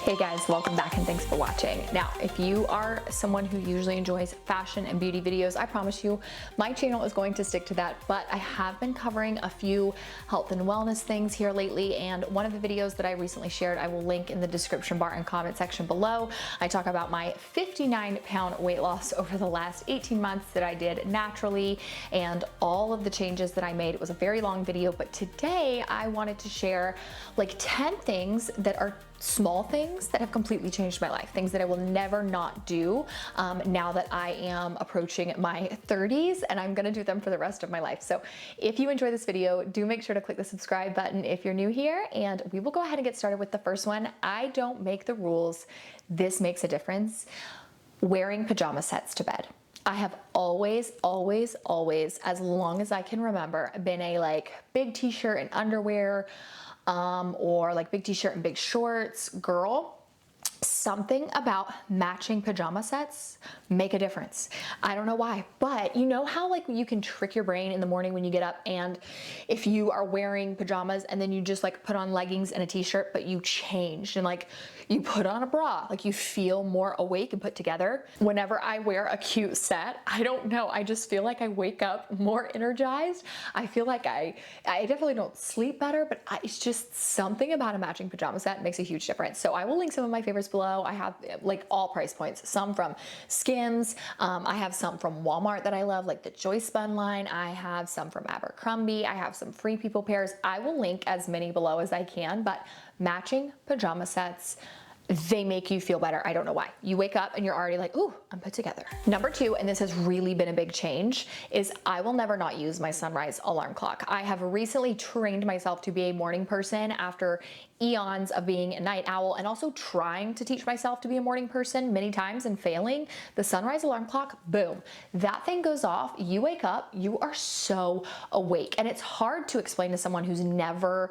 Hey guys, welcome back and thanks for watching. Now, if you are someone who usually enjoys fashion and beauty videos, I promise you my channel is going to stick to that, but I have been covering a few health and wellness things here lately, and one of the videos that I recently shared, I will link in the description bar and comment section below. I talk about my 59-pound weight loss over the last 18 months that I did naturally and all of the changes that I made. It was a very long video, but today I wanted to share like 10 things that are small things that have completely changed my life, things that I will never not do now that I am approaching my 30s, and I'm gonna do them for the rest of my life. So if you enjoy this video, do make sure to click the subscribe button if you're new here, and we will go ahead and get started with the first one. I don't make the rules. This makes a difference. Wearing pajama sets to bed. I have always, as long as I can remember, been a like big t-shirt and underwear, or like big t-shirt and big shorts girl. Something about matching pajama sets make a difference. I don't know why, but you know how like you can trick your brain in the morning when you get up, and if you are wearing pajamas and then you just like put on leggings and a t-shirt, but you changed and like you put on a bra, like you feel more awake and put together. Whenever I wear a cute set, I don't know, I just feel like I wake up more energized. I feel like I definitely don't sleep better, but it's just something about a matching pajama set makes a huge difference. So I will link some of my favorites below. I have like all price points, some from Skims. I have some from Walmart that I love, like the Joyspun line. I have some from Abercrombie. I have some Free People pairs. I will link as many below as I can, but matching pajama sets, they make you feel better. I don't know why. You wake up and you're already like, ooh, I'm put together. Number two, and this has really been a big change, is I will never not use my sunrise alarm clock. I have recently trained myself to be a morning person after eons of being a night owl, and also trying to teach myself to be a morning person many times and failing. The sunrise alarm clock, boom, that thing goes off, you wake up, you are so awake. And it's hard to explain to someone who's never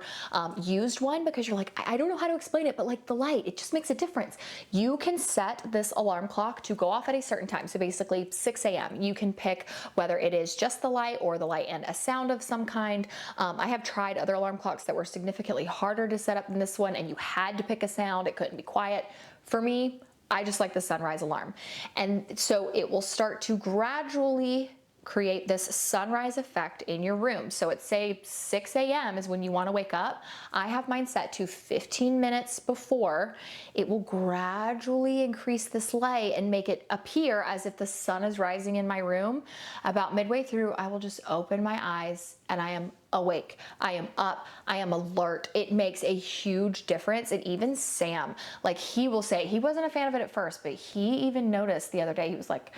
used one, because you're like, I don't know how to explain it, but like the light, it just makes a difference. You can set this alarm clock to go off at a certain time. So basically 6 a.m. You can pick whether it is just the light or the light and a sound of some kind. I have tried other alarm clocks that were significantly harder to set up than this one, and you had to pick a sound. It couldn't be quiet. For me, I just like the sunrise alarm. And so it will start to gradually create this sunrise effect in your room. So it's say 6 a.m. is when you want to wake up. I have mine set to 15 minutes before. It will gradually increase this light and make it appear as if the sun is rising in my room. About midway through, I will just open my eyes and I am awake. I am up. I am alert. It makes a huge difference. And even Sam, like he will say, he wasn't a fan of it at first, but he even noticed the other day, he was like,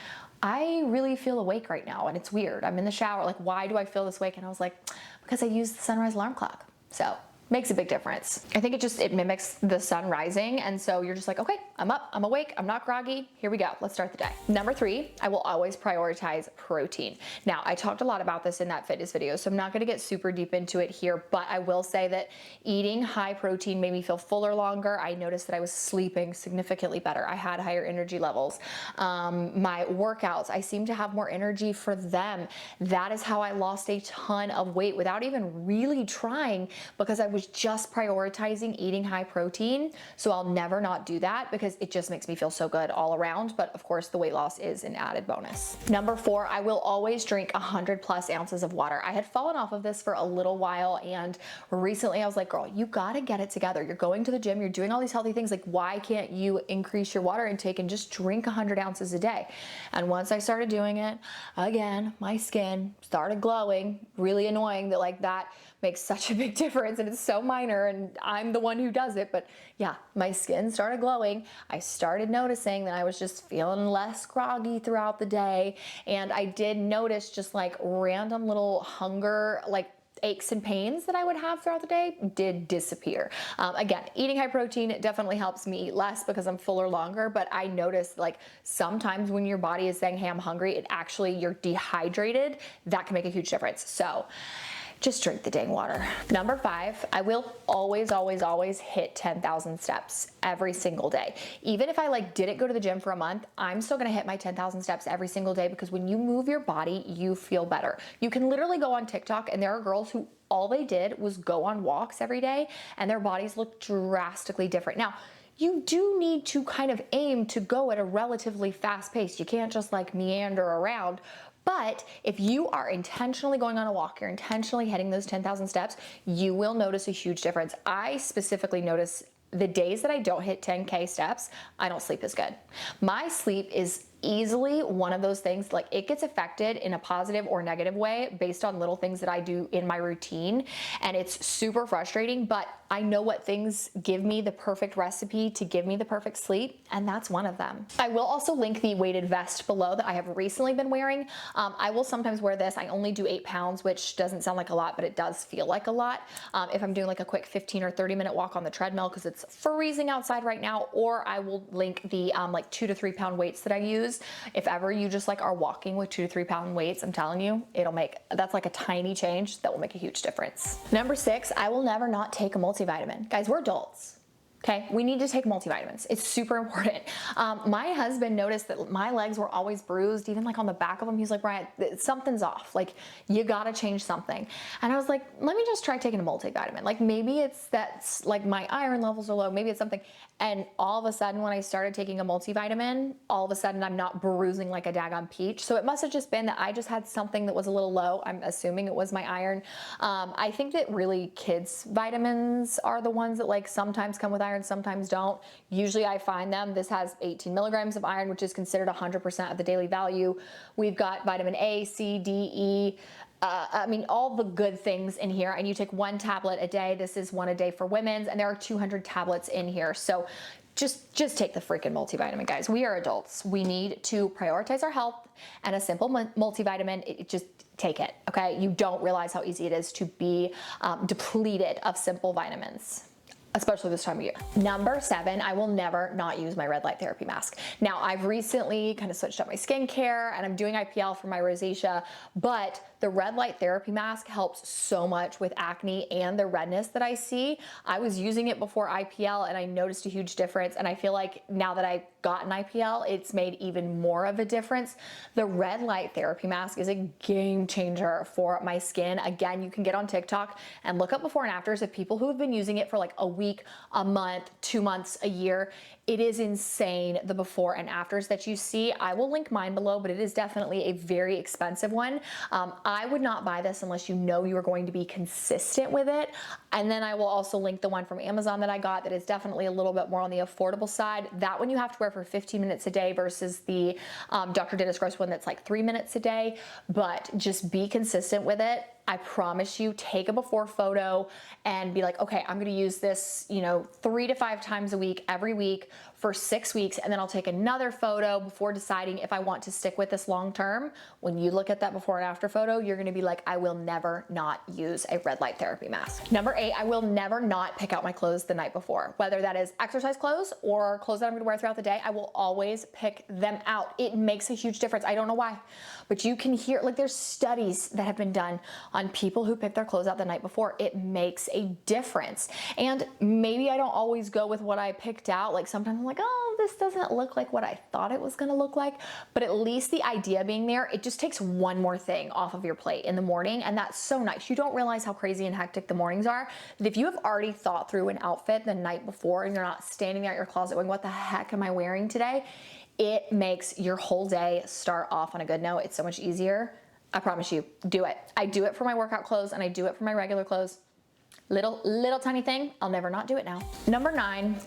I really feel awake right now, and it's weird. I'm in the shower, like, why do I feel this awake? And I was like, because I use the sunrise alarm clock. So makes a big difference. I think it mimics the sun rising, and so you're just like, okay, I'm up, I'm awake, I'm not groggy, here we go, let's start the day. Number three, I will always prioritize protein. Now, I talked a lot about this in that fitness video, so I'm not gonna get super deep into it here, but I will say that eating high protein made me feel fuller longer. I noticed that I was sleeping significantly better. I had higher energy levels. My workouts, I seem to have more energy for them. That is how I lost a ton of weight without even really trying, because I was just prioritizing eating high protein. So I'll never not do that, because it just makes me feel so good all around. But of course, the weight loss is an added bonus. Number four, I will always drink 100+ ounces of water. I had fallen off of this for a little while, and recently I was like, girl, you gotta get it together. You're going to the gym, you're doing all these healthy things. Like, why can't you increase your water intake and just drink 100 ounces a day? And once I started doing it, again, my skin started glowing. Really annoying that like that makes such a big difference, and it's so minor, and I'm the one who does it, but yeah, my skin started glowing. I started noticing that I was just feeling less groggy throughout the day, and I did notice just like random little hunger, like aches and pains that I would have throughout the day did disappear. Again, eating high protein definitely helps me eat less because I'm fuller longer, but I noticed like sometimes when your body is saying, hey, I'm hungry, it actually, you're dehydrated. That can make a huge difference. So just drink the dang water. Number five, I will always hit 10,000 steps every single day. Even if I like didn't go to the gym for a month, I'm still gonna hit my 10,000 steps every single day, because when you move your body, you feel better. You can literally go on TikTok, and there are girls who all they did was go on walks every day, and their bodies look drastically different. Now, you do need to kind of aim to go at a relatively fast pace. You can't just like meander around. But if you are intentionally going on a walk, you're intentionally hitting those 10,000 steps, you will notice a huge difference. I specifically notice the days that I don't hit 10K steps, I don't sleep as good. My sleep is easily one of those things, like it gets affected in a positive or negative way based on little things that I do in my routine. And it's super frustrating, but I know what things give me the perfect recipe to give me the perfect sleep, and that's one of them. I will also link the weighted vest below that I have recently been wearing. I will sometimes wear this. I only do 8 pounds, which doesn't sound like a lot, but it does feel like a lot. If I'm doing like a quick 15 or 30-minute walk on the treadmill because it's freezing outside right now, or I will link the like 2 to 3 pound weights that I use. If ever you just like are walking with 2 to 3 pound weights, I'm telling you, that's like a tiny change that will make a huge difference. Number 6, I will never not take a multivitamin. Guys, we're adults. Okay, we need to take multivitamins. It's super important. My husband noticed that my legs were always bruised, even like on the back of them. He's like, Brian, something's off. Like, you gotta change something. And I was like, let me just try taking a multivitamin. Like, maybe it's that's like my iron levels are low. Maybe it's something. And all of a sudden, when I started taking a multivitamin, all of a sudden I'm not bruising like a daggone peach. So it must have just been that I just had something that was a little low. I'm assuming it was my iron. I think that really kids' vitamins are the ones that like sometimes come with iron, sometimes don't. Usually I find them. This has 18 milligrams of iron, which is considered 100% of the daily value. We've got vitamin A, C, D, E. I mean, all the good things in here, and you take 1 tablet a day. This is 1 a day for women's, and there are 200 tablets in here. So just take the freaking multivitamin, guys. We are adults. We need to prioritize our health, and a simple multivitamin, just take it, okay? You don't realize how easy it is to be depleted of simple vitamins, especially this time of year. Number 7, I will never not use my red light therapy mask. Now, I've recently kind of switched up my skincare and I'm doing IPL for my rosacea, but the red light therapy mask helps so much with acne and the redness that I see. I was using it before IPL and I noticed a huge difference, and I feel like now that I've gotten IPL, it's made even more of a difference. The red light therapy mask is a game changer for my skin. Again, you can get on TikTok and look up before and afters of people who have been using it for like a week, a month, 2 months, a year. It is insane, the before and afters that you see. I will link mine below, but it is definitely a very expensive one. I would not buy this unless you know you are going to be consistent with it. And then I will also link the one from Amazon that I got that is definitely a little bit more on the affordable side. That one you have to wear for 15 minutes a day versus the Dr. Dennis Gross one that's like 3 minutes a day. But just be consistent with it. I promise you, take a before photo and be like, okay, I'm gonna use this, 3 to 5 times a week, every week for 6 weeks. And then I'll take another photo before deciding if I want to stick with this long term. When you look at that before and after photo, you're gonna be like, I will never not use a red light therapy mask. Number 8, I will never not pick out my clothes the night before. Whether that is exercise clothes or clothes that I'm gonna wear throughout the day, I will always pick them out. It makes a huge difference. I don't know why, but you can hear, like there's studies that have been done on people who pick their clothes out the night before. It makes a difference. And maybe I don't always go with what I picked out. Like sometimes I'm like, oh, this doesn't look like what I thought it was gonna look like. But at least the idea being there, it just takes one more thing off of your plate in the morning. And that's so nice. You don't realize how crazy and hectic the mornings are. That if you have already thought through an outfit the night before and you're not standing there at your closet going, what the heck am I wearing today? It makes your whole day start off on a good note. It's so much easier. I promise you, do it. I do it for my workout clothes and I do it for my regular clothes. Little tiny thing, I'll never not do it now. Number 9,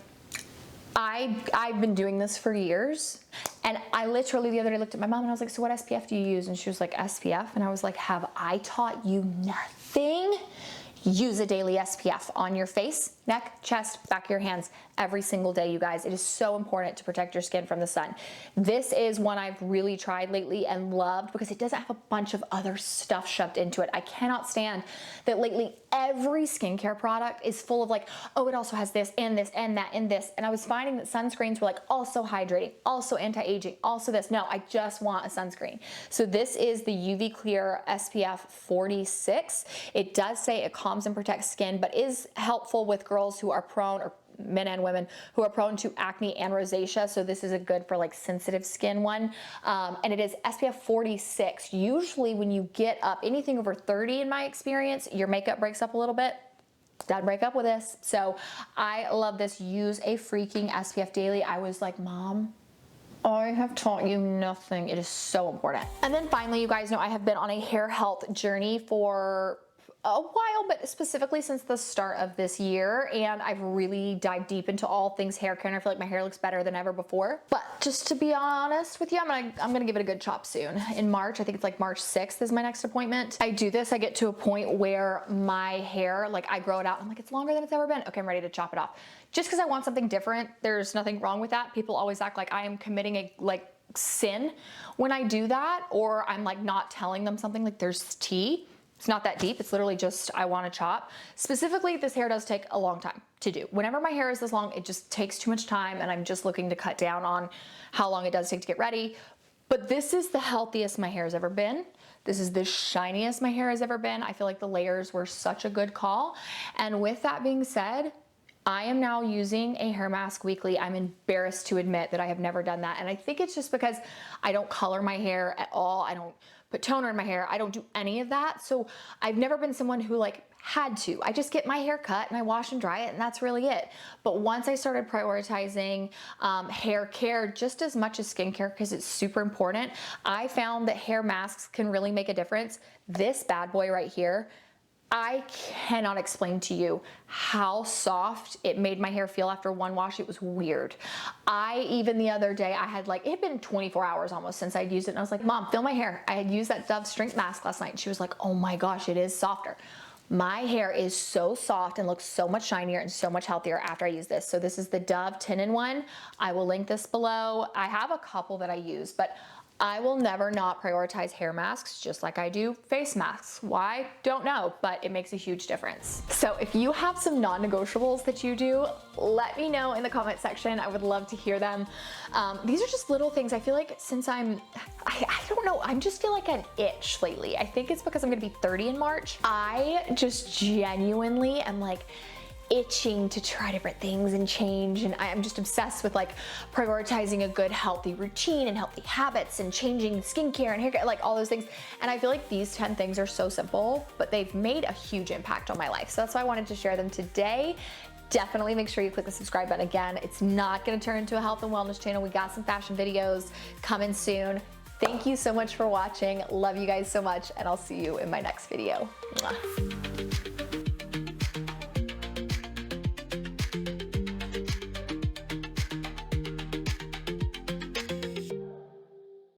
I've been doing this for years, and I literally the other day looked at my mom and I was like, so what SPF do you use? And she was like, SPF. And I was like, have I taught you nothing? Use a daily SPF on your face, neck, chest, back of your hands every single day, you guys. It is so important to protect your skin from the sun. This is one I've really tried lately and loved because it doesn't have a bunch of other stuff shoved into it. I cannot stand that lately every skincare product is full of like, oh, it also has this and this and that and this. And I was finding that sunscreens were like also hydrating, also anti-aging, also this. No, I just want a sunscreen. So this is the UV Clear SPF 46. It does say it calms and protects skin, but is helpful with girls who are prone, or men and women who are prone to acne and rosacea. So this is a good for like sensitive skin one. And it is SPF 46. Usually when you get up anything over 30 in my experience, your makeup breaks up a little bit. Dad break up with this. So I love this. Use a freaking SPF daily. I was like, Mom, I have taught you nothing. It is so important. And then finally, you guys know I have been on a hair health journey for a while, but specifically since the start of this year, and I've really dived deep into all things hair care, and I feel like my hair looks better than ever before. But just to be honest with you, I'm gonna give it a good chop soon. In March, I think it's like March 6th is my next appointment. I do this, I get to a point where my hair, like I grow it out, I'm like, it's longer than it's ever been. Okay, I'm ready to chop it off. Just because I want something different, there's nothing wrong with that. People always act like I am committing a sin when I do that, or I'm like not telling them something, like there's tea. It's not that deep. It's literally just, I want to chop. Specifically, this hair does take a long time to do. Whenever my hair is this long, it just takes too much time, and I'm just looking to cut down on how long it does take to get ready. But this is the healthiest my hair has ever been. This is the shiniest my hair has ever been. I feel like the layers were such a good call. And with that being said, I am now using a hair mask weekly. I'm embarrassed to admit that I have never done that. And I think it's just because I don't color my hair at all. I don't put toner in my hair. I don't do any of that. So I've never been someone who like had to. I just get my hair cut and I wash and dry it, and that's really it. But once I started prioritizing hair care just as much as skincare, because it's super important, I found that hair masks can really make a difference. This bad boy right here, I cannot explain to you how soft it made my hair feel after one wash. It was weird. Even the other day, I had like, it had been 24 hours almost since I'd used it, and I was like, Mom, feel my hair. I had used that Dove Strength Mask last night, and she was like, oh my gosh, it is softer. My hair is so soft and looks so much shinier and so much healthier after I use this. So this is the Dove 10-in-1. I will link this below. I have a couple that I use, but I will never not prioritize hair masks just like I do face masks. Why? Don't know, but it makes a huge difference. So if you have some non-negotiables that you do, let me know in the comment section. I would love to hear them. These are just little things. I feel like since I don't know, I just feel like an itch lately. I think it's because I'm gonna be 30 in March. I just genuinely am like, itching to try different things and change, and I'm just obsessed with like prioritizing a good healthy routine and healthy habits and changing skincare and hair care, like all those things. And I feel like these 10 things are so simple, but they've made a huge impact on my life. So that's why I wanted to share them today. Definitely make sure you click the subscribe button. Again, it's not gonna turn into a health and wellness channel. We got some fashion videos coming soon. Thank you so much for watching. Love you guys so much, and I'll see you in my next video. Mwah.